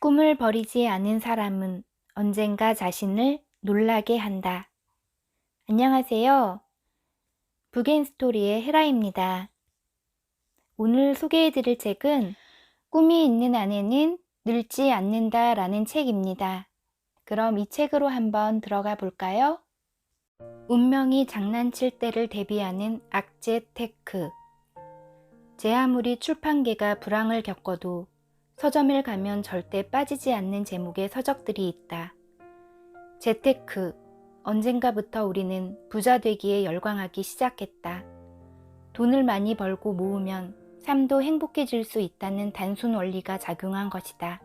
꿈을 버리지 않은 사람은 언젠가 자신을 놀라게 한다. 안녕하세요. 북앤스토리의 헤라입니다. 오늘 소개해드릴 책은 꿈이 있는 아내는 늙지 않는다 라는 책입니다. 그럼 이 책으로 한번 들어가 볼까요? 운명이 장난칠 때를 대비하는 악재 테크. 제 아무리 출판계가 불황을 겪어도 서점을 가면 절대 빠지지 않는 제목의 서적들이 있다. 재테크. 언젠가부터 우리는 부자 되기에 열광하기 시작했다. 돈을 많이 벌고 모으면 삶도 행복해질 수 있다는 단순 원리가 작용한 것이다.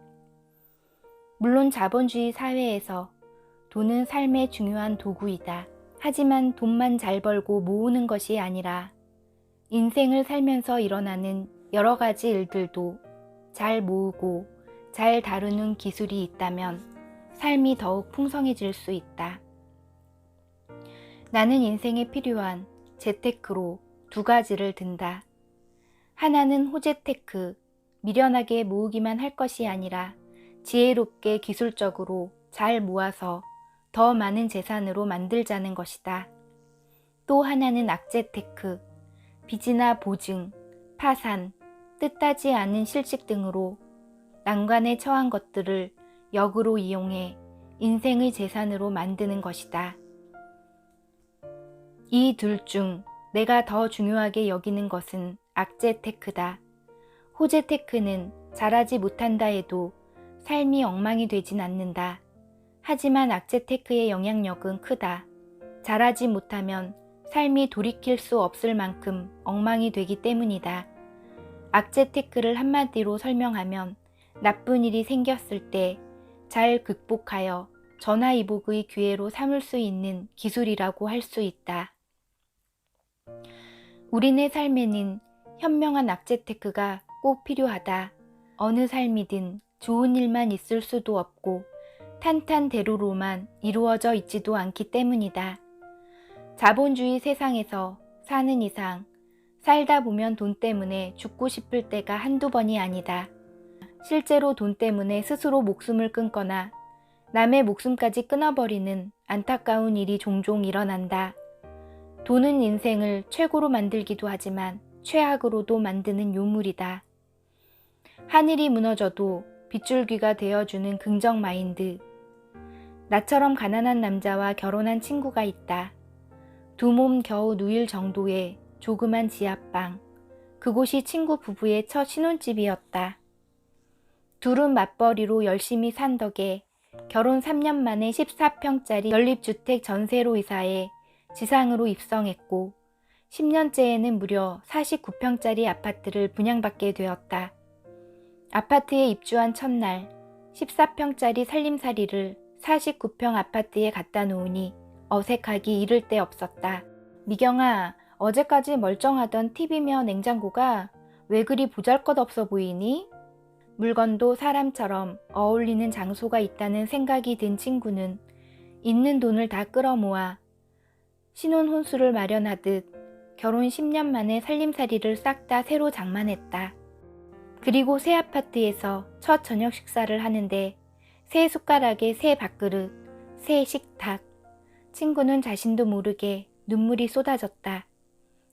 물론 자본주의 사회에서 돈은 삶의 중요한 도구이다. 하지만 돈만 잘 벌고 모으는 것이 아니라 인생을 살면서 일어나는 여러 가지 일들도 잘 모으고 잘 다루는 기술이 있다면 삶이 더욱 풍성해질 수 있다. 나는 인생에 필요한 재테크로 두 가지를 든다. 하나는 호재테크, 미련하게 모으기만 할 것이 아니라 지혜롭게 기술적으로 잘 모아서 더 많은 재산으로 만들자는 것이다. 또 하나는 악재테크, 빚이나 보증, 파산, 뜻하지 않은 실직 등으로 난관에 처한 것들을 역으로 이용해 인생의 재산으로 만드는 것이다. 이 둘 중 내가 더 중요하게 여기는 것은 악재테크다. 호재테크는 잘하지 못한다 해도 삶이 엉망이 되진 않는다. 하지만 악재테크의 영향력은 크다. 잘하지 못하면 삶이 돌이킬 수 없을 만큼 엉망이 되기 때문이다. 악재테크를 한마디로 설명하면 나쁜 일이 생겼을 때 잘 극복하여 전화위복의 기회로 삼을 수 있는 기술이라고 할 수 있다. 우리네 삶에는 현명한 악재테크가 꼭 필요하다. 어느 삶이든 좋은 일만 있을 수도 없고 탄탄대로로만 이루어져 있지도 않기 때문이다. 자본주의 세상에서 사는 이상 살다 보면 돈 때문에 죽고 싶을 때가 한두 번이 아니다. 실제로 돈 때문에 스스로 목숨을 끊거나 남의 목숨까지 끊어버리는 안타까운 일이 종종 일어난다. 돈은 인생을 최고로 만들기도 하지만 최악으로도 만드는 요물이다. 하늘이 무너져도 빗줄기가 되어주는 긍정 마인드. 나처럼 가난한 남자와 결혼한 친구가 있다. 두 몸 겨우 누일 정도의 조그만 지하방. 그곳이 친구 부부의 첫 신혼집이었다. 둘은 맞벌이로 열심히 산 덕에 결혼 3년 만에 14평짜리 연립주택 전세로 이사해 지상으로 입성했고 10년째에는 무려 49평짜리 아파트를 분양받게 되었다. 아파트에 입주한 첫날 14평짜리 살림살이를 49평 아파트에 갖다 놓으니 어색하기 이를 데 없었다. 미경아, 어제까지 멀쩡하던 TV며 냉장고가 왜 그리 보잘것없어 보이니? 물건도 사람처럼 어울리는 장소가 있다는 생각이 든 친구는 있는 돈을 다 끌어모아 신혼 혼수를 마련하듯 결혼 10년 만에 살림살이를 싹 다 새로 장만했다. 그리고 새 아파트에서 첫 저녁 식사를 하는데 새 숟가락에 새 밥그릇, 새 식탁. 친구는 자신도 모르게 눈물이 쏟아졌다.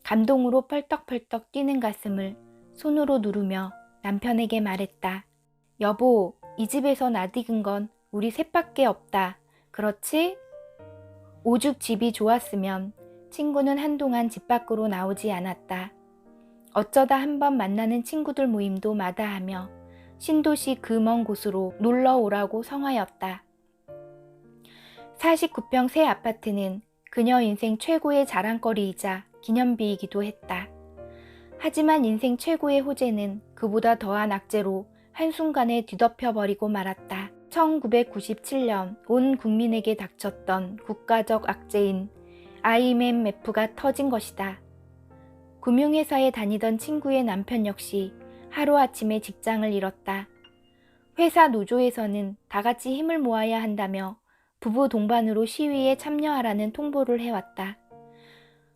감동으로 펄떡펄떡 뛰는 가슴을 손으로 누르며 남편에게 말했다. 여보, 이 집에서 낯익은 건 우리 셋밖에 없다. 그렇지? 오죽 집이 좋았으면 친구는 한동안 집 밖으로 나오지 않았다. 어쩌다 한번 만나는 친구들 모임도 마다하며 신도시 그 먼 곳으로 놀러 오라고 성하였다. 49평 새 아파트는 그녀 인생 최고의 자랑거리이자 기념비이기도 했다. 하지만 인생 최고의 호재는 그보다 더한 악재로 한순간에 뒤덮여버리고 말았다. 1997년 온 국민에게 닥쳤던 국가적 악재인 IMF가 터진 것이다. 금융회사에 다니던 친구의 남편 역시 하루아침에 직장을 잃었다. 회사 노조에서는 다같이 힘을 모아야 한다며 부부 동반으로 시위에 참여하라는 통보를 해왔다.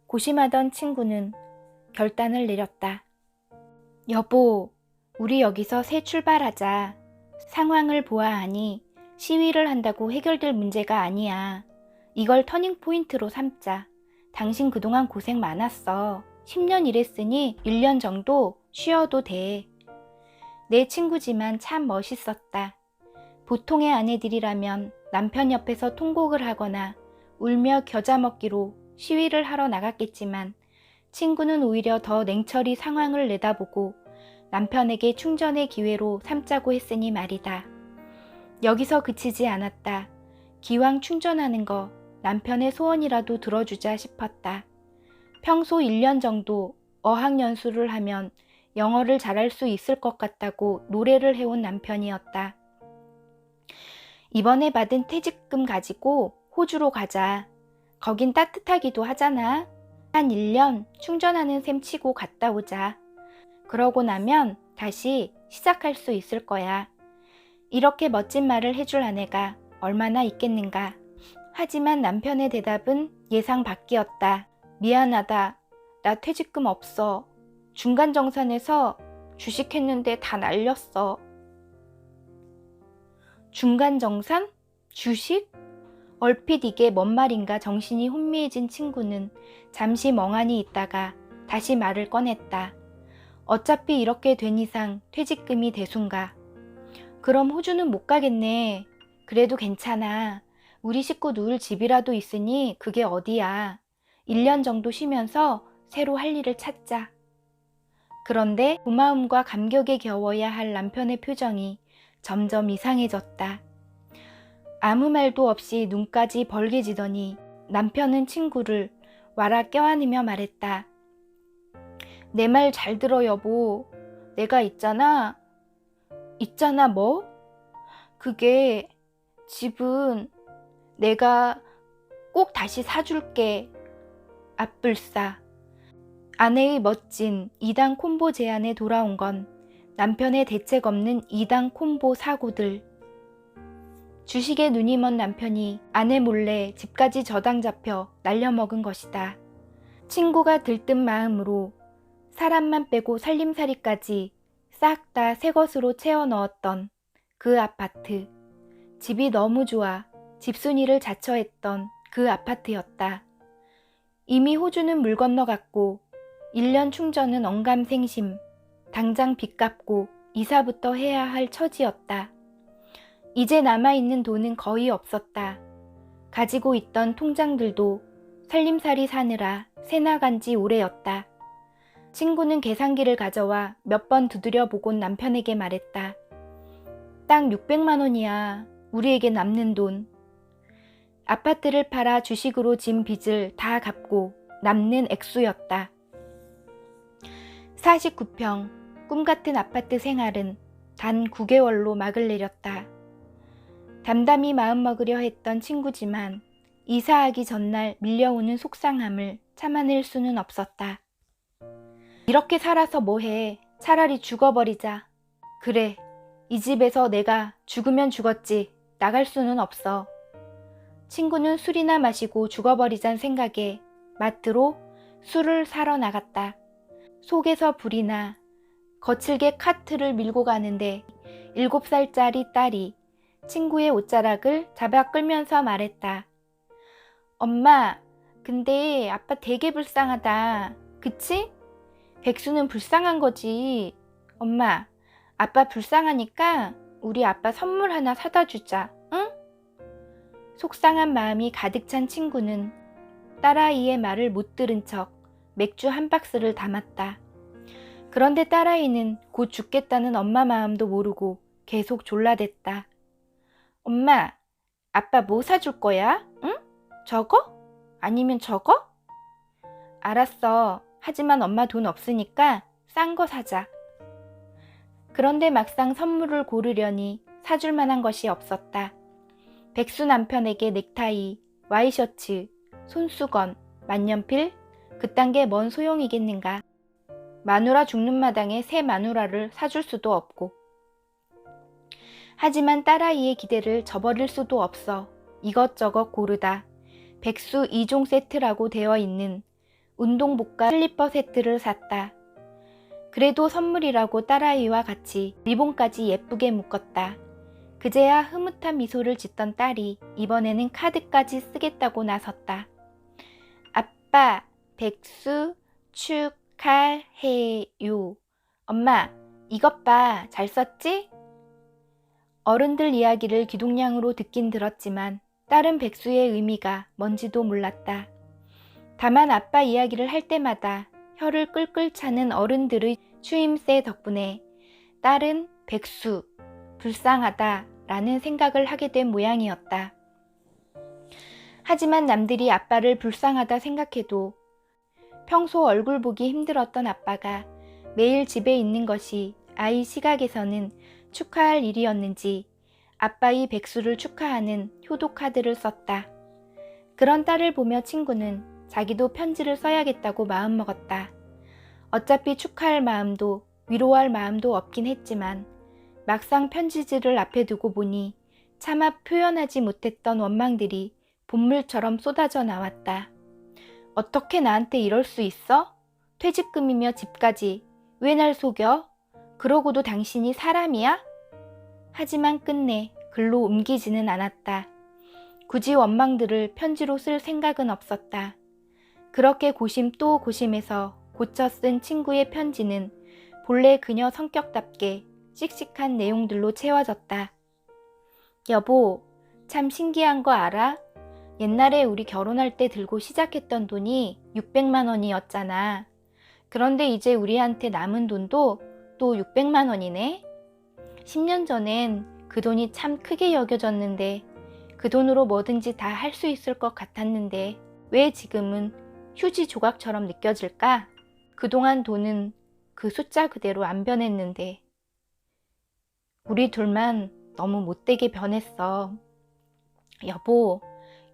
고심하던 친구는 결단을 내렸다. 여보, 우리 여기서 새 출발하자. 상황을 보아하니 시위를 한다고 해결될 문제가 아니야. 이걸 터닝 포인트로 삼자. 당신 그동안 고생 많았어. 10년 일했으니 1년 정도 쉬어도 돼. 내 친구지만 참 멋있었다. 보통의 아내들이라면 남편 옆에서 통곡을 하거나 울며 겨자 먹기로 시위를 하러 나갔겠지만 친구는 오히려 더 냉철히 상황을 내다보고 남편에게 충전의 기회로 삼자고 했으니 말이다. 여기서 그치지 않았다. 기왕 충전하는 거 남편의 소원이라도 들어주자 싶었다. 평소 1년 정도 어학연수를 하면 영어를 잘할 수 있을 것 같다고 노래를 해온 남편이었다. 이번에 받은 퇴직금 가지고 호주로 가자. 거긴 따뜻하기도 하잖아. 한 1년 충전하는 셈 치고 갔다 오자. 그러고 나면 다시 시작할 수 있을 거야. 이렇게 멋진 말을 해줄 아내가 얼마나 있겠는가. 하지만 남편의 대답은 예상 밖이었다. 미안하다. 나 퇴직금 없어. 중간정산에서 주식했는데 다 날렸어. 중간정산? 주식? 얼핏 이게 뭔 말인가 정신이 혼미해진 친구는 잠시 멍하니 있다가 다시 말을 꺼냈다. 어차피 이렇게 된 이상 퇴직금이 대순가. 그럼 호주는 못 가겠네. 그래도 괜찮아. 우리 식구 누울 집이라도 있으니 그게 어디야. 1년 정도 쉬면서 새로 할 일을 찾자. 그런데 고마움과 감격에 겨워야 할 남편의 표정이 점점 이상해졌다. 아무 말도 없이 눈까지 벌게지더니 남편은 친구를 와라 껴안으며 말했다. 내 말 잘 들어 여보. 내가 있잖아. 있잖아 뭐? 그게 집은 내가 꼭 다시 사줄게. 앞불싸. 아내의 멋진 2당 콤보 제안에 돌아온 건 남편의 대책 없는 2당 콤보 사고들. 주식에 눈이 먼 남편이 아내 몰래 집까지 저당 잡혀 날려먹은 것이다. 친구가 들뜬 마음으로 사람만 빼고 살림살이까지 싹 다 새 것으로 채워 넣었던 그 아파트. 집이 너무 좋아 집순이를 자처했던 그 아파트였다. 이미 호주는 물 건너갔고 1년 충전은 언감생심. 당장 빚 갚고 이사부터 해야 할 처지였다. 이제 남아있는 돈은 거의 없었다. 가지고 있던 통장들도 살림살이 사느라 새 나간 지 오래였다. 친구는 계산기를 가져와 몇 번 두드려 보곤 남편에게 말했다. 딱 600만 원이야. 우리에게 남는 돈. 아파트를 팔아 주식으로 진 빚을 다 갚고 남는 액수였다. 49평 꿈같은 아파트 생활은 단 9개월로 막을 내렸다. 담담히 마음먹으려 했던 친구지만 이사하기 전날 밀려오는 속상함을 참아낼 수는 없었다. 이렇게 살아서 뭐해. 차라리 죽어버리자. 그래, 이 집에서 내가 죽으면 죽었지 나갈 수는 없어. 친구는 술이나 마시고 죽어버리자는 생각에 마트로 술을 사러 나갔다. 속에서 불이 나 거칠게 카트를 밀고 가는데 7살짜리 딸이 친구의 옷자락을 잡아 끌면서 말했다. 엄마, 근데 아빠 되게 불쌍하다. 그치? 백수는 불쌍한 거지. 엄마, 아빠 불쌍하니까 우리 아빠 선물 하나 사다 주자. 응? 속상한 마음이 가득 찬 친구는 딸아이의 말을 못 들은 척 맥주 한 박스를 담았다. 그런데 딸아이는 곧 죽겠다는 엄마 마음도 모르고 계속 졸라댔다. 엄마, 아빠 뭐 사줄 거야? 응? 저거? 아니면 저거? 알았어. 하지만 엄마 돈 없으니까 싼 거 사자. 그런데 막상 선물을 고르려니 사줄 만한 것이 없었다. 백수 남편에게 넥타이, 와이셔츠, 손수건, 만년필, 그딴 게 뭔 소용이겠는가. 마누라 죽는 마당에 새 마누라를 사줄 수도 없고. 하지만 딸아이의 기대를 저버릴 수도 없어 이것저것 고르다 백수 2종 세트라고 되어 있는 운동복과 슬리퍼 세트를 샀다. 그래도 선물이라고 딸아이와 같이 리본까지 예쁘게 묶었다. 그제야 흐뭇한 미소를 짓던 딸이 이번에는 카드까지 쓰겠다고 나섰다. 아빠, 백수 축하해요. 엄마, 이것 봐, 잘 썼지? 어른들 이야기를 귀동냥으로 듣긴 들었지만 딸은 백수의 의미가 뭔지도 몰랐다. 다만 아빠 이야기를 할 때마다 혀를 끌끌 차는 어른들의 추임새 덕분에 딸은 백수, 불쌍하다 라는 생각을 하게 된 모양이었다. 하지만 남들이 아빠를 불쌍하다 생각해도 평소 얼굴 보기 힘들었던 아빠가 매일 집에 있는 것이 아이 시각에서는 축하할 일이었는지 아빠의 백수를 축하하는 효도 카드를 썼다. 그런 딸을 보며 친구는 자기도 편지를 써야겠다고 마음먹었다. 어차피 축하할 마음도 위로할 마음도 없긴 했지만 막상 편지지를 앞에 두고 보니 차마 표현하지 못했던 원망들이 본물처럼 쏟아져 나왔다. 어떻게 나한테 이럴 수 있어? 퇴직금이며 집까지. 왜 날 속여? 그러고도 당신이 사람이야? 하지만 끝내 글로 옮기지는 않았다. 굳이 원망들을 편지로 쓸 생각은 없었다. 그렇게 고심 또 고심해서 고쳐 쓴 친구의 편지는 본래 그녀 성격답게 씩씩한 내용들로 채워졌다. 여보, 참 신기한 거 알아? 옛날에 우리 결혼할 때 들고 시작했던 돈이 600만 원이었잖아. 그런데 이제 우리한테 남은 돈도 또 600만 원이네? 10년 전엔 그 돈이 참 크게 여겨졌는데 그 돈으로 뭐든지 다 할 수 있을 것 같았는데 왜 지금은 휴지 조각처럼 느껴질까? 그동안 돈은 그 숫자 그대로 안 변했는데 우리 둘만 너무 못되게 변했어. 여보,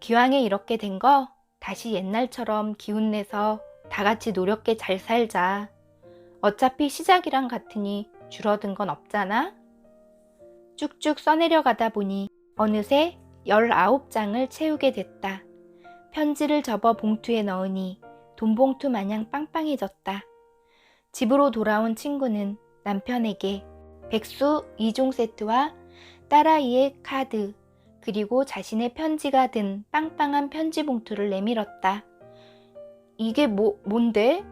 기왕에 이렇게 된 거 다시 옛날처럼 기운내서 다 같이 노력해 잘 살자. 어차피 시작이랑 같으니 줄어든 건 없잖아? 쭉쭉 써내려가다 보니 어느새 19장을 채우게 됐다. 편지를 접어 봉투에 넣으니 돈봉투 마냥 빵빵해졌다. 집으로 돌아온 친구는 남편에게 백수 2종 세트와 딸아이의 카드 그리고 자신의 편지가 든 빵빵한 편지 봉투를 내밀었다. 이게 뭔데?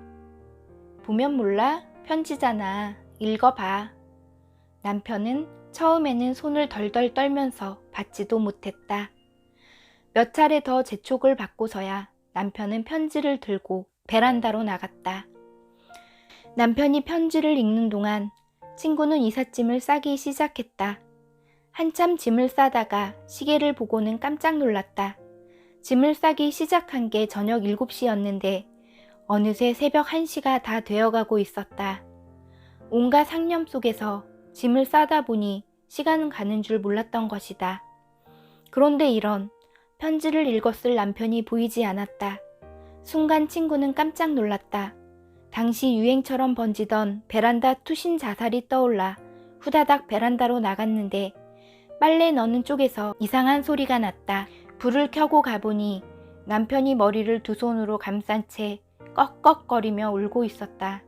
보면 몰라? 편지잖아. 읽어봐. 남편은 처음에는 손을 덜덜 떨면서 받지도 못했다. 몇 차례 더 재촉을 받고서야 남편은 편지를 들고 베란다로 나갔다. 남편이 편지를 읽는 동안 친구는 이삿짐을 싸기 시작했다. 한참 짐을 싸다가 시계를 보고는 깜짝 놀랐다. 짐을 싸기 시작한 게 저녁 7시였는데 어느새 새벽 1시가 다 되어가고 있었다. 온갖 상념 속에서 짐을 싸다 보니 시간은 가는 줄 몰랐던 것이다. 그런데 이런 편지를 읽었을 남편이 보이지 않았다. 순간 친구는 깜짝 놀랐다. 당시 유행처럼 번지던 베란다 투신 자살이 떠올라 후다닥 베란다로 나갔는데 빨래 넣는 쪽에서 이상한 소리가 났다. 불을 켜고 가보니 남편이 머리를 두 손으로 감싼 채 꺽꺽거리며 울고 있었다.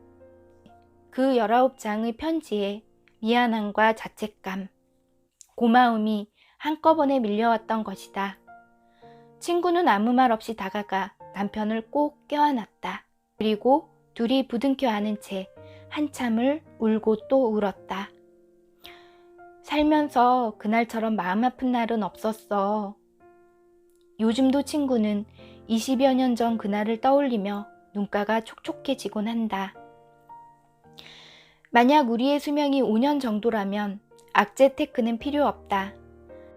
그 19장의 편지에 미안함과 자책감, 고마움이 한꺼번에 밀려왔던 것이다. 친구는 아무 말 없이 다가가 남편을 꼭 껴안았다. 그리고 둘이 부둥켜 안은 채 한참을 울고 또 울었다. 살면서 그날처럼 마음 아픈 날은 없었어. 요즘도 친구는 20여 년 전 그날을 떠올리며 눈가가 촉촉해지곤 한다. 만약 우리의 수명이 5년 정도라면 악재 테크는 필요 없다.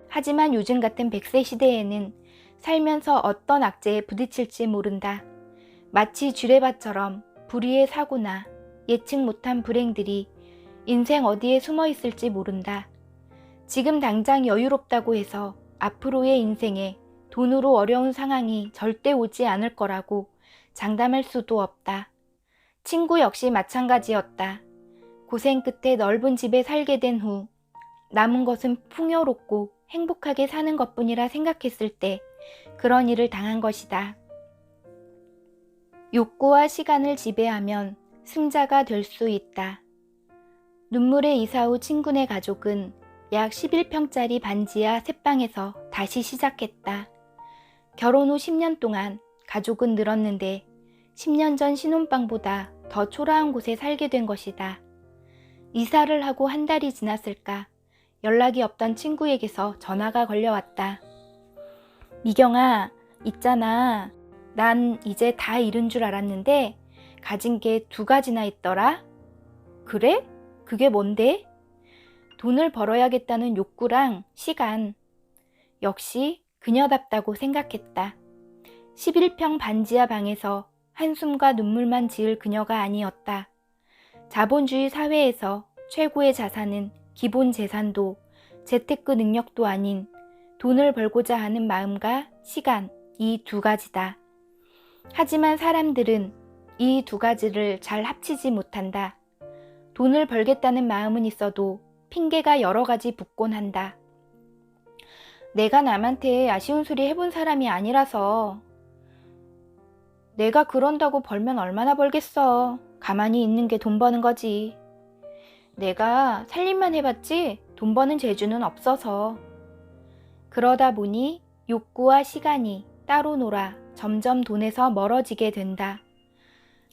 하지만 요즘 같은 100세 시대에는 살면서 어떤 악재에 부딪힐지 모른다. 마치 쥐레밭처럼 불의의 사고나 예측 못한 불행들이 인생 어디에 숨어 있을지 모른다. 지금 당장 여유롭다고 해서 앞으로의 인생에 돈으로 어려운 상황이 절대 오지 않을 거라고 장담할 수도 없다. 친구 역시 마찬가지였다. 고생 끝에 넓은 집에 살게 된 후 남은 것은 풍요롭고 행복하게 사는 것뿐이라 생각했을 때 그런 일을 당한 것이다. 욕구와 시간을 지배하면 승자가 될 수 있다. 눈물의 이사 후 친구네 가족은 약 11평짜리 반지하 새방에서 다시 시작했다. 결혼 후 10년 동안 가족은 늘었는데 10년 전 신혼방보다 더 초라한 곳에 살게 된 것이다. 이사를 하고 한 달이 지났을까 연락이 없던 친구에게서 전화가 걸려왔다. 미경아, 있잖아. 난 이제 다 잃은 줄 알았는데 가진 게 2가지나 있더라. 그래? 그게 뭔데? 돈을 벌어야겠다는 욕구랑 시간. 역시 그녀답다고 생각했다. 11평 반지하 방에서 한숨과 눈물만 지을 그녀가 아니었다. 자본주의 사회에서 최고의 자산은 기본 재산도 재테크 능력도 아닌 돈을 벌고자 하는 마음과 시간, 이 2가지다. 하지만 사람들은 이 2가지를 잘 합치지 못한다. 돈을 벌겠다는 마음은 있어도 핑계가 여러 가지 붙곤 한다. 내가 남한테 아쉬운 소리 해본 사람이 아니라서. 내가 그런다고 벌면 얼마나 벌겠어. 가만히 있는 게 돈 버는 거지. 내가 살림만 해봤지 돈 버는 재주는 없어서. 그러다 보니 욕구와 시간이 따로 놀아 점점 돈에서 멀어지게 된다.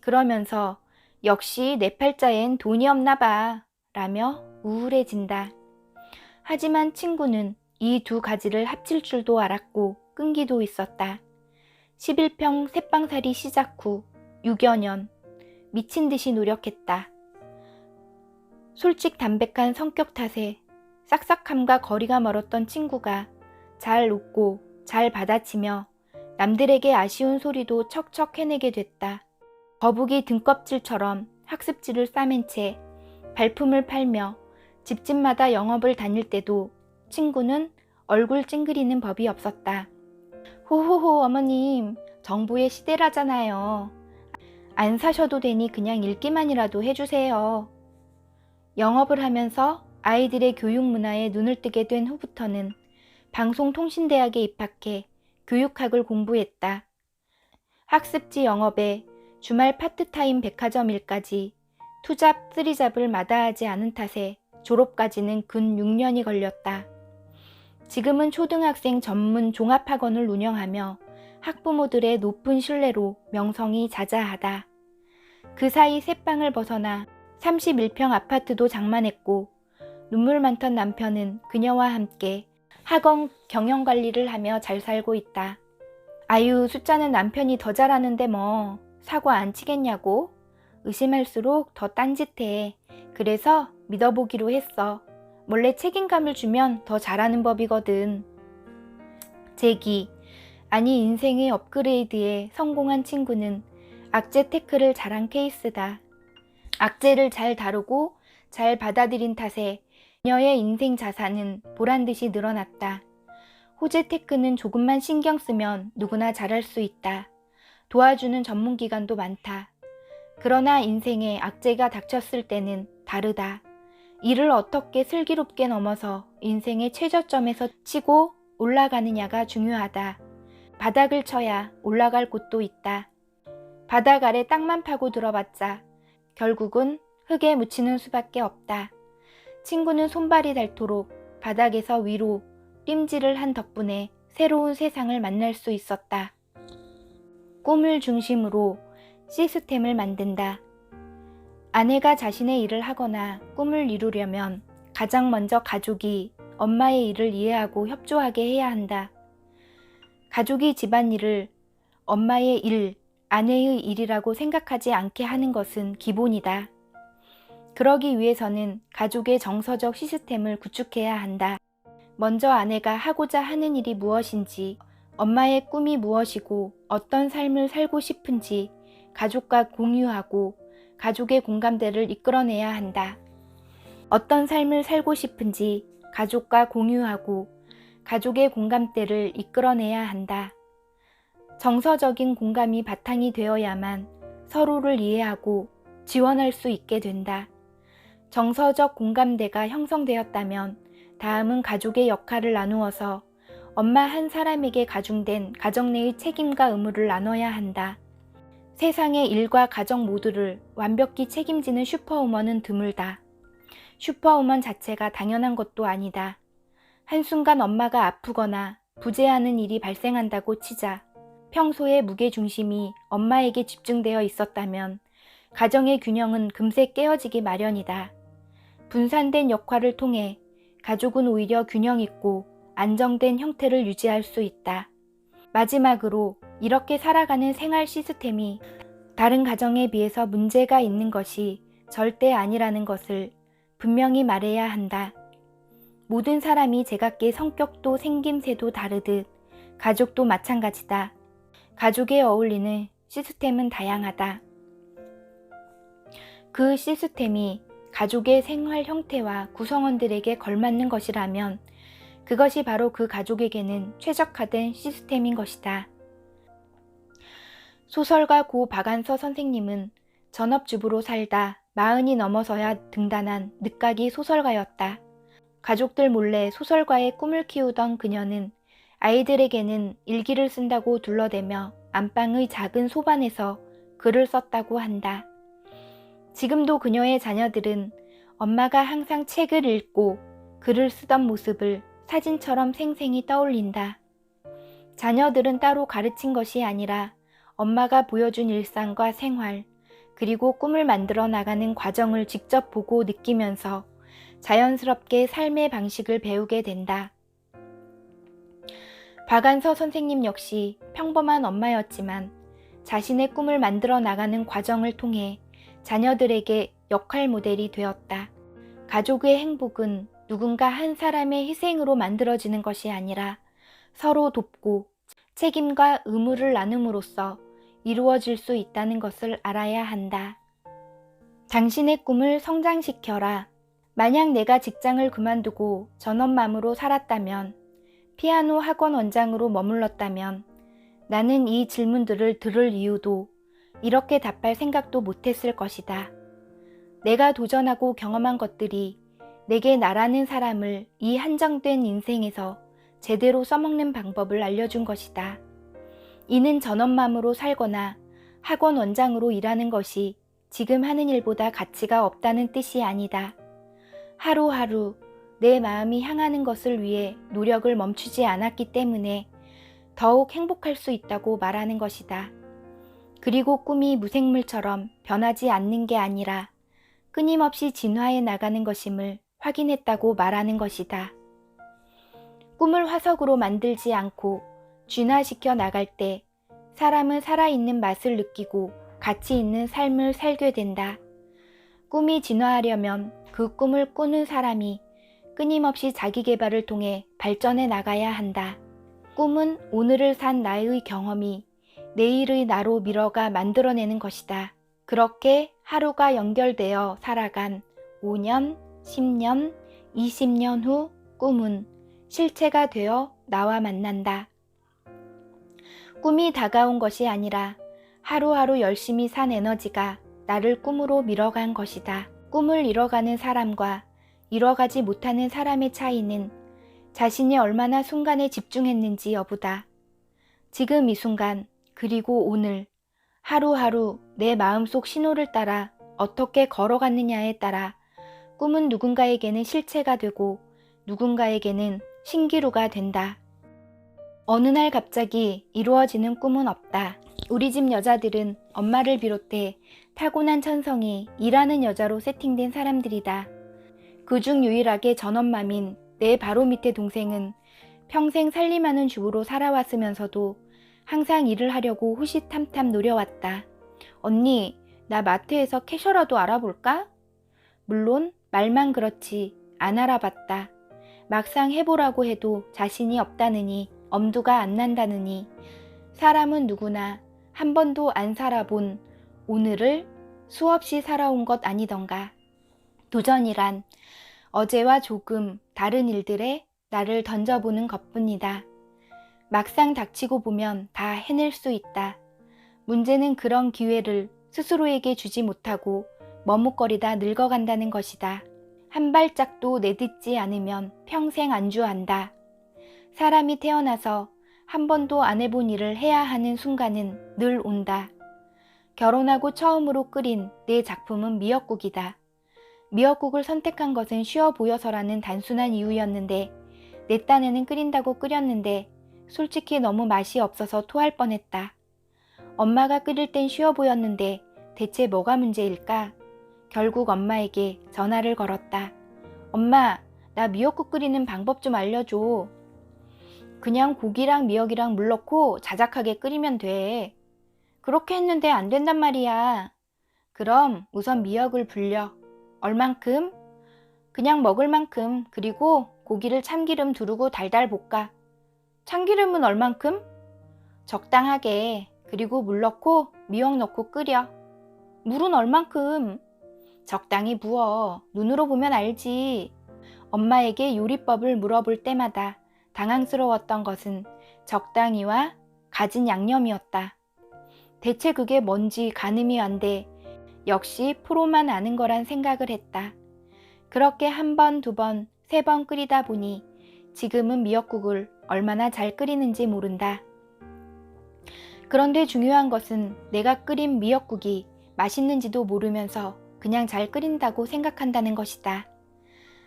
그러면서 역시 내 팔자엔 돈이 없나 봐 라며 우울해진다. 하지만 친구는 이 2가지를 합칠 줄도 알았고 끈기도 있었다. 11평 새방살이 시작 후 6여 년 미친 듯이 노력했다. 솔직 담백한 성격 탓에 싹싹함과 거리가 멀었던 친구가 잘 웃고 잘 받아치며 남들에게 아쉬운 소리도 척척 해내게 됐다. 거북이 등껍질처럼 학습지를 싸맨 채 발품을 팔며 집집마다 영업을 다닐 때도 친구는 얼굴 찡그리는 법이 없었다. 호호호 어머님, 정보의 시대라잖아요. 안 사셔도 되니 그냥 읽기만이라도 해주세요. 영업을 하면서 아이들의 교육 문화에 눈을 뜨게 된 후부터는 방송통신대학에 입학해 교육학을 공부했다. 학습지 영업에 주말 파트타임 백화점 일까지 투잡 쓰리잡을 마다하지 않은 탓에 졸업까지는 근 6년이 걸렸다. 지금은 초등학생 전문 종합학원을 운영하며 학부모들의 높은 신뢰로 명성이 자자하다. 그 사이 새방을 벗어나 31평 아파트도 장만했고 눈물 많던 남편은 그녀와 함께 학원 경영관리를 하며 잘 살고 있다. 아유, 숫자는 남편이 더 잘하는데 뭐 사고 안 치겠냐고? 의심할수록 더 딴짓해. 그래서 믿어보기로 했어. 몰래 책임감을 주면 더 잘하는 법이거든. 재기, 아니 인생의 업그레이드에 성공한 친구는 악재 테크를 잘한 케이스다. 악재를 잘 다루고 잘 받아들인 탓에 그녀의 인생 자산은 보란듯이 늘어났다. 호재 테크는 조금만 신경 쓰면 누구나 잘할 수 있다. 도와주는 전문기관도 많다. 그러나 인생에 악재가 닥쳤을 때는 다르다. 이를 어떻게 슬기롭게 넘어서 인생의 최저점에서 치고 올라가느냐가 중요하다. 바닥을 쳐야 올라갈 곳도 있다. 바닥 아래 땅만 파고 들어봤자 결국은 흙에 묻히는 수밖에 없다. 친구는 손발이 닳도록 바닥에서 위로 뜀질을 한 덕분에 새로운 세상을 만날 수 있었다. 꿈을 중심으로 시스템을 만든다. 아내가 자신의 일을 하거나 꿈을 이루려면 가장 먼저 가족이 엄마의 일을 이해하고 협조하게 해야 한다. 가족이 집안일을 엄마의 일, 아내의 일이라고 생각하지 않게 하는 것은 기본이다. 그러기 위해서는 가족의 정서적 시스템을 구축해야 한다. 먼저 아내가 하고자 하는 일이 무엇인지, 엄마의 꿈이 무엇이고 어떤 삶을 살고 싶은지 가족과 공유하고 가족의 공감대를 이끌어내야 한다. 어떤 삶을 살고 싶은지 가족과 공유하고 가족의 공감대를 이끌어내야 한다. 정서적인 공감이 바탕이 되어야만 서로를 이해하고 지원할 수 있게 된다. 정서적 공감대가 형성되었다면 다음은 가족의 역할을 나누어서 엄마 한 사람에게 가중된 가정 내의 책임과 의무를 나눠야 한다. 세상의 일과 가정 모두를 완벽히 책임지는 슈퍼우먼은 드물다. 슈퍼우먼 자체가 당연한 것도 아니다. 한순간 엄마가 아프거나 부재하는 일이 발생한다고 치자 평소에 무게중심이 엄마에게 집중되어 있었다면 가정의 균형은 금세 깨어지기 마련이다. 분산된 역할을 통해 가족은 오히려 균형 있고 안정된 형태를 유지할 수 있다. 마지막으로 이렇게 살아가는 생활 시스템이 다른 가정에 비해서 문제가 있는 것이 절대 아니라는 것을 분명히 말해야 한다. 모든 사람이 제각기 성격도 생김새도 다르듯 가족도 마찬가지다. 가족에 어울리는 시스템은 다양하다. 그 시스템이 가족의 생활 형태와 구성원들에게 걸맞는 것이라면 그것이 바로 그 가족에게는 최적화된 시스템인 것이다. 소설가 고 박안서 선생님은 전업주부로 살다 40이 넘어서야 등단한 늦가기 소설가였다. 가족들 몰래 소설가의 꿈을 키우던 그녀는 아이들에게는 일기를 쓴다고 둘러대며 안방의 작은 소반에서 글을 썼다고 한다. 지금도 그녀의 자녀들은 엄마가 항상 책을 읽고 글을 쓰던 모습을 사진처럼 생생히 떠올린다. 자녀들은 따로 가르친 것이 아니라 엄마가 보여준 일상과 생활, 그리고 꿈을 만들어 나가는 과정을 직접 보고 느끼면서 자연스럽게 삶의 방식을 배우게 된다. 박안서 선생님 역시 평범한 엄마였지만 자신의 꿈을 만들어 나가는 과정을 통해 자녀들에게 역할 모델이 되었다. 가족의 행복은 누군가 한 사람의 희생으로 만들어지는 것이 아니라 서로 돕고 책임과 의무를 나눔으로써 이루어질 수 있다는 것을 알아야 한다. 당신의 꿈을 성장시켜라. 만약 내가 직장을 그만두고 전업맘으로 살았다면, 피아노 학원 원장으로 머물렀다면 나는 이 질문들을 들을 이유도 이렇게 답할 생각도 못했을 것이다. 내가 도전하고 경험한 것들이 내게 나라는 사람을 이 한정된 인생에서 제대로 써먹는 방법을 알려준 것이다. 이는 전업맘으로 살거나 학원 원장으로 일하는 것이 지금 하는 일보다 가치가 없다는 뜻이 아니다. 하루하루 내 마음이 향하는 것을 위해 노력을 멈추지 않았기 때문에 더욱 행복할 수 있다고 말하는 것이다. 그리고 꿈이 무생물처럼 변하지 않는 게 아니라 끊임없이 진화해 나가는 것임을 확인했다고 말하는 것이다. 꿈을 화석으로 만들지 않고 진화시켜 나갈 때 사람은 살아있는 맛을 느끼고 가치 있는 삶을 살게 된다. 꿈이 진화하려면 그 꿈을 꾸는 사람이 끊임없이 자기 개발을 통해 발전해 나가야 한다. 꿈은 오늘을 산 나의 경험이 내일의 나로 밀어가 만들어내는 것이다. 그렇게 하루가 연결되어 살아간 5년, 10년, 20년 후 꿈은 실체가 되어 나와 만난다. 꿈이 다가온 것이 아니라 하루하루 열심히 산 에너지가 나를 꿈으로 밀어간 것이다. 꿈을 이뤄가는 사람과 이뤄가지 못하는 사람의 차이는 자신이 얼마나 순간에 집중했는지 여부다. 지금 이 순간, 그리고 오늘, 하루하루 내 마음속 신호를 따라 어떻게 걸어갔느냐에 따라 꿈은 누군가에게는 실체가 되고 누군가에게는 신기루가 된다. 어느 날 갑자기 이루어지는 꿈은 없다. 우리 집 여자들은 엄마를 비롯해 타고난 천성이 일하는 여자로 세팅된 사람들이다. 그중 유일하게 전업맘인 내 바로 밑에 동생은 평생 살림하는 주부로 살아왔으면서도 항상 일을 하려고 호시탐탐 노려왔다. 언니, 나 마트에서 캐셔라도 알아볼까? 물론 말만 그렇지 안 알아봤다. 막상 해보라고 해도 자신이 없다느니 엄두가 안 난다느니 사람은 누구나 한 번도 안 살아본 오늘을 수없이 살아온 것 아니던가. 도전이란 어제와 조금 다른 일들에 나를 던져보는 것뿐이다. 막상 닥치고 보면 다 해낼 수 있다. 문제는 그런 기회를 스스로에게 주지 못하고 머뭇거리다 늙어간다는 것이다. 한 발짝도 내딛지 않으면 평생 안주한다. 사람이 태어나서 한 번도 안 해본 일을 해야 하는 순간은 늘 온다. 결혼하고 처음으로 끓인 내 작품은 미역국이다. 미역국을 선택한 것은 쉬워 보여서라는 단순한 이유였는데 내 딴에는 끓인다고 끓였는데 솔직히 너무 맛이 없어서 토할 뻔했다. 엄마가 끓일 땐 쉬워 보였는데 대체 뭐가 문제일까? 결국 엄마에게 전화를 걸었다. 엄마, 나 미역국 끓이는 방법 좀 알려줘. 그냥 고기랑 미역이랑 물 넣고 자작하게 끓이면 돼. 그렇게 했는데 안 된단 말이야. 그럼 우선 미역을 불려. 얼만큼? 그냥 먹을 만큼. 그리고 고기를 참기름 두르고 달달 볶아. 참기름은 얼만큼? 적당하게. 그리고 물 넣고 미역 넣고 끓여. 물은 얼만큼? 적당히 부어. 눈으로 보면 알지. 엄마에게 요리법을 물어볼 때마다 당황스러웠던 것은 적당히와 갖은 양념이었다. 대체 그게 뭔지 가늠이 안 돼. 역시 프로만 아는 거란 생각을 했다. 그렇게 한 번, 두 번, 세 번 끓이다 보니 지금은 미역국을 얼마나 잘 끓이는지 모른다. 그런데 중요한 것은 내가 끓인 미역국이 맛있는지도 모르면서 그냥 잘 끓인다고 생각한다는 것이다.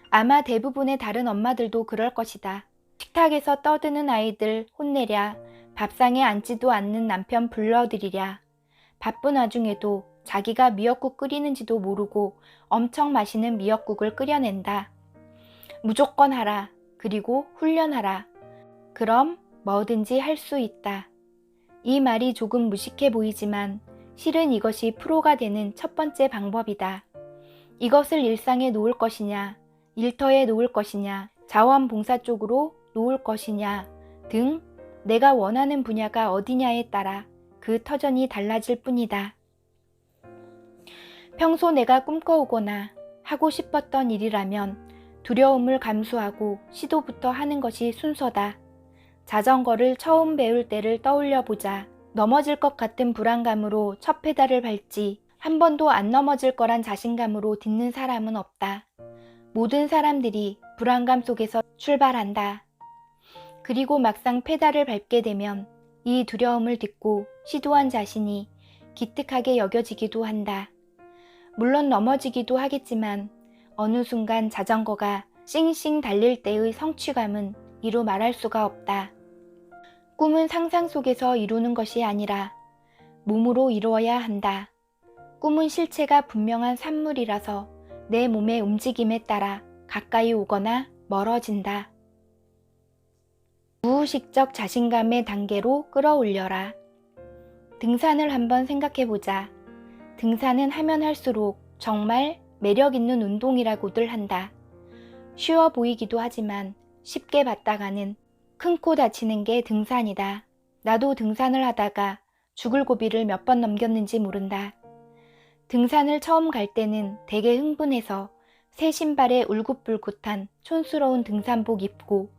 아마 대부분의 다른 엄마들도 그럴 것이다. 식탁에서 떠드는 아이들 혼내랴, 밥상에 앉지도 않는 남편 불러들이랴, 바쁜 와중에도 자기가 미역국 끓이는지도 모르고 엄청 맛있는 미역국을 끓여낸다. 무조건 하라. 그리고 훈련하라. 그럼 뭐든지 할 수 있다. 이 말이 조금 무식해 보이지만 실은 이것이 프로가 되는 첫 번째 방법이다. 이것을 일상에 놓을 것이냐, 일터에 놓을 것이냐, 자원봉사 쪽으로 놓을 것이냐 등 내가 원하는 분야가 어디냐에 따라 그 터전이 달라질 뿐이다. 평소 내가 꿈꿔오거나 하고 싶었던 일이라면 두려움을 감수하고 시도부터 하는 것이 순서다. 자전거를 처음 배울 때를 떠올려 보자. 넘어질 것 같은 불안감으로 첫 페달을 밟지 한 번도 안 넘어질 거란 자신감으로 딛는 사람은 없다. 모든 사람들이 불안감 속에서 출발한다. 그리고 막상 페달을 밟게 되면 이 두려움을 딛고 시도한 자신이 기특하게 여겨지기도 한다. 물론 넘어지기도 하겠지만 어느 순간 자전거가 싱싱 달릴 때의 성취감은 이루 말할 수가 없다. 꿈은 상상 속에서 이루는 것이 아니라 몸으로 이루어야 한다. 꿈은 실체가 분명한 산물이라서 내 몸의 움직임에 따라 가까이 오거나 멀어진다. 무의식적 자신감의 단계로 끌어올려라. 등산을 한번 생각해보자. 등산은 하면 할수록 정말 매력 있는 운동이라고들 한다. 쉬워 보이기도 하지만 쉽게 봤다가는 큰 코 다치는 게 등산이다. 나도 등산을 하다가 죽을 고비를 몇 번 넘겼는지 모른다. 등산을 처음 갈 때는 되게 흥분해서 새 신발에 울긋불긋한 촌스러운 등산복 입고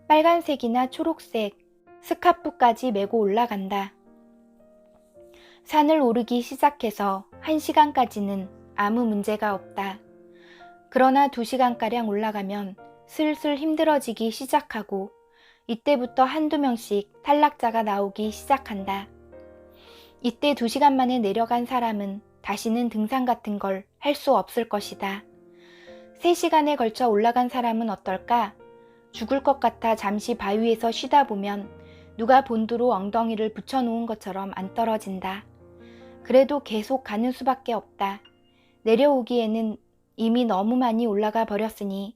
빨간색이나 초록색 스카프까지 메고 올라간다. 산을 오르기 시작해서 1시간까지는 아무 문제가 없다. 그러나 2시간가량 올라가면 슬슬 힘들어지기 시작하고 이때부터 한두 명씩 탈락자가 나오기 시작한다. 이때 2시간 만에 내려간 사람은 다시는 등산 같은 걸 할 수 없을 것이다. 3시간에 걸쳐 올라간 사람은 어떨까? 죽을 것 같아 잠시 바위에서 쉬다 보면 누가 본드로 엉덩이를 붙여놓은 것처럼 안 떨어진다. 그래도 계속 가는 수밖에 없다. 내려오기에는 이미 너무 많이 올라가 버렸으니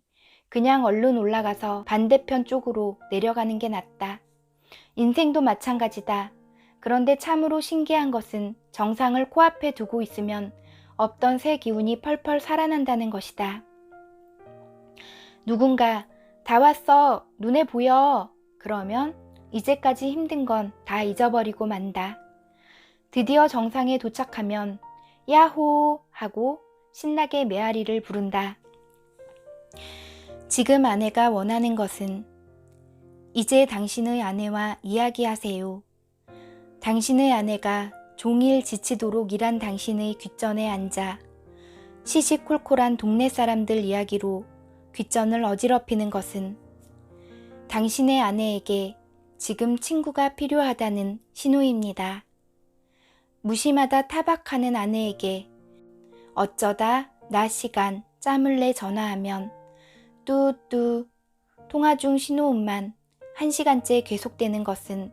그냥 얼른 올라가서 반대편 쪽으로 내려가는 게 낫다. 인생도 마찬가지다. 그런데 참으로 신기한 것은 정상을 코앞에 두고 있으면 없던 새 기운이 펄펄 살아난다는 것이다. 누군가 다 왔어, 눈에 보여. 그러면 이제까지 힘든 건 다 잊어버리고 만다. 드디어 정상에 도착하면 야호 하고 신나게 메아리를 부른다. 지금 아내가 원하는 것은 이제 당신의 아내와 이야기하세요. 당신의 아내가 종일 지치도록 일한 당신의 귓전에 앉아 시시콜콜한 동네 사람들 이야기로 귓전을 어지럽히는 것은 당신의 아내에게 지금 친구가 필요하다는 신호입니다. 무심하다 타박하는 아내에게 어쩌다 낮 시간 짬을 내 전화하면 뚜뚜 통화 중 신호음만 1시간째 계속되는 것은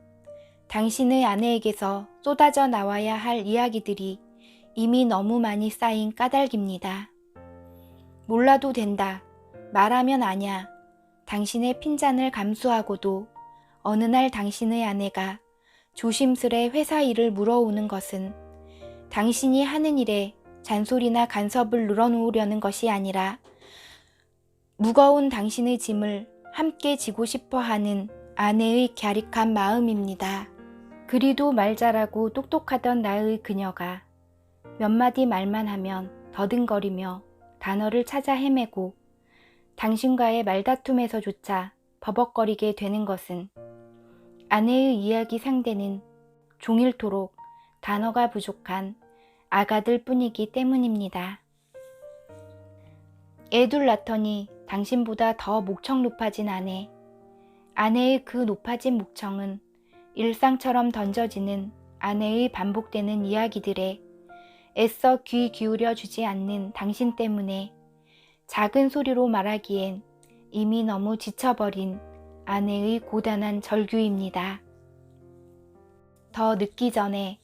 당신의 아내에게서 쏟아져 나와야 할 이야기들이 이미 너무 많이 쌓인 까닭입니다. 몰라도 된다. 말하면 아냐. 당신의 핀잔을 감수하고도 어느 날 당신의 아내가 조심스레 회사 일을 물어오는 것은 당신이 하는 일에 잔소리나 간섭을 늘어놓으려는 것이 아니라 무거운 당신의 짐을 함께 지고 싶어 하는 아내의 갸륵한 마음입니다. 그리도 말 잘하고 똑똑하던 나의 그녀가 몇 마디 말만 하면 더듬거리며 단어를 찾아 헤매고 당신과의 말다툼에서조차 버벅거리게 되는 것은 아내의 이야기 상대는 종일토록 단어가 부족한 아가들 뿐이기 때문입니다. 애둘 낳더니 당신보다 더 목청 높아진 아내. 아내의 그 높아진 목청은 일상처럼 던져지는 아내의 반복되는 이야기들에 애써 귀 기울여 주지 않는 당신 때문에 작은 소리로 말하기엔 이미 너무 지쳐버린 아내의 고단한 절규입니다. 더 늦기 전에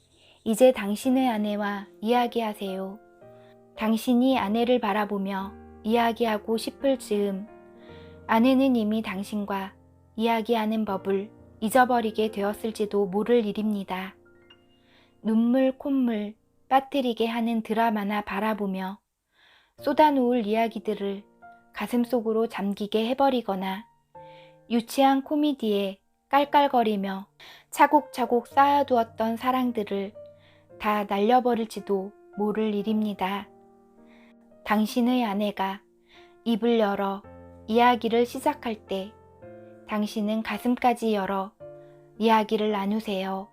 이제 당신의 아내와 이야기하세요. 당신이 아내를 바라보며 이야기하고 싶을 즈음 아내는 이미 당신과 이야기하는 법을 잊어버리게 되었을지도 모를 일입니다. 눈물 콧물 빠뜨리게 하는 드라마나 바라보며 쏟아놓을 이야기들을 가슴속으로 잠기게 해버리거나 유치한 코미디에 깔깔거리며 차곡차곡 쌓아두었던 사랑들을 다 날려버릴지도 모를 일입니다. 당신의 아내가 입을 열어 이야기를 시작할 때 당신은 가슴까지 열어 이야기를 나누세요.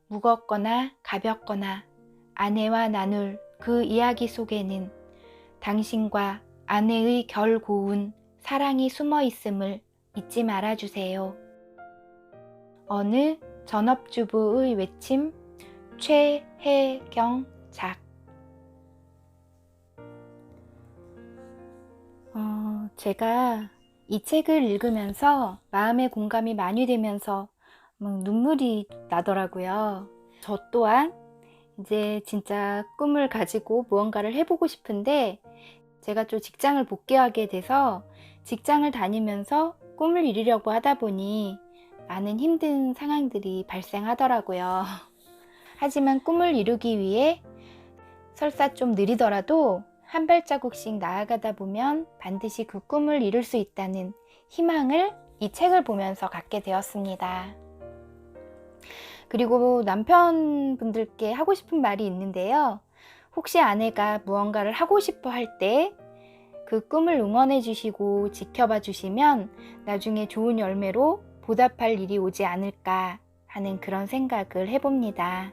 무겁거나 가볍거나 아내와 나눌 그 이야기 속에는 당신과 아내의 결고운 사랑이 숨어 있음을 잊지 말아주세요. 어느 전업주부의 외침 최혜경 작. 제가 이 책을 읽으면서 마음의 공감이 많이 되면서 막 눈물이 나더라고요. 저 또한 이제 진짜 꿈을 가지고 무언가를 해보고 싶은데 제가 좀 직장을 복귀하게 돼서 직장을 다니면서 꿈을 이루려고 하다 보니 많은 힘든 상황들이 발생하더라고요. 하지만 꿈을 이루기 위해 설사 좀 느리더라도 한 발자국씩 나아가다 보면 반드시 그 꿈을 이룰 수 있다는 희망을 이 책을 보면서 갖게 되었습니다. 그리고 남편분들께 하고 싶은 말이 있는데요. 혹시 아내가 무언가를 하고 싶어 할 때 그 꿈을 응원해 주시고 지켜봐 주시면 나중에 좋은 열매로 보답할 일이 오지 않을까 하는 그런 생각을 해봅니다.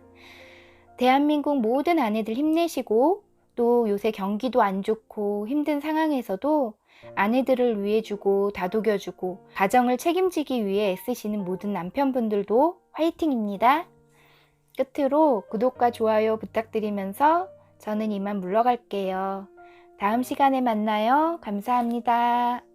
대한민국 모든 아내들 힘내시고 또 요새 경기도 안 좋고 힘든 상황에서도 아내들을 위해주고 다독여주고 가정을 책임지기 위해 애쓰시는 모든 남편분들도 화이팅입니다. 끝으로 구독과 좋아요 부탁드리면서 저는 이만 물러갈게요. 다음 시간에 만나요. 감사합니다.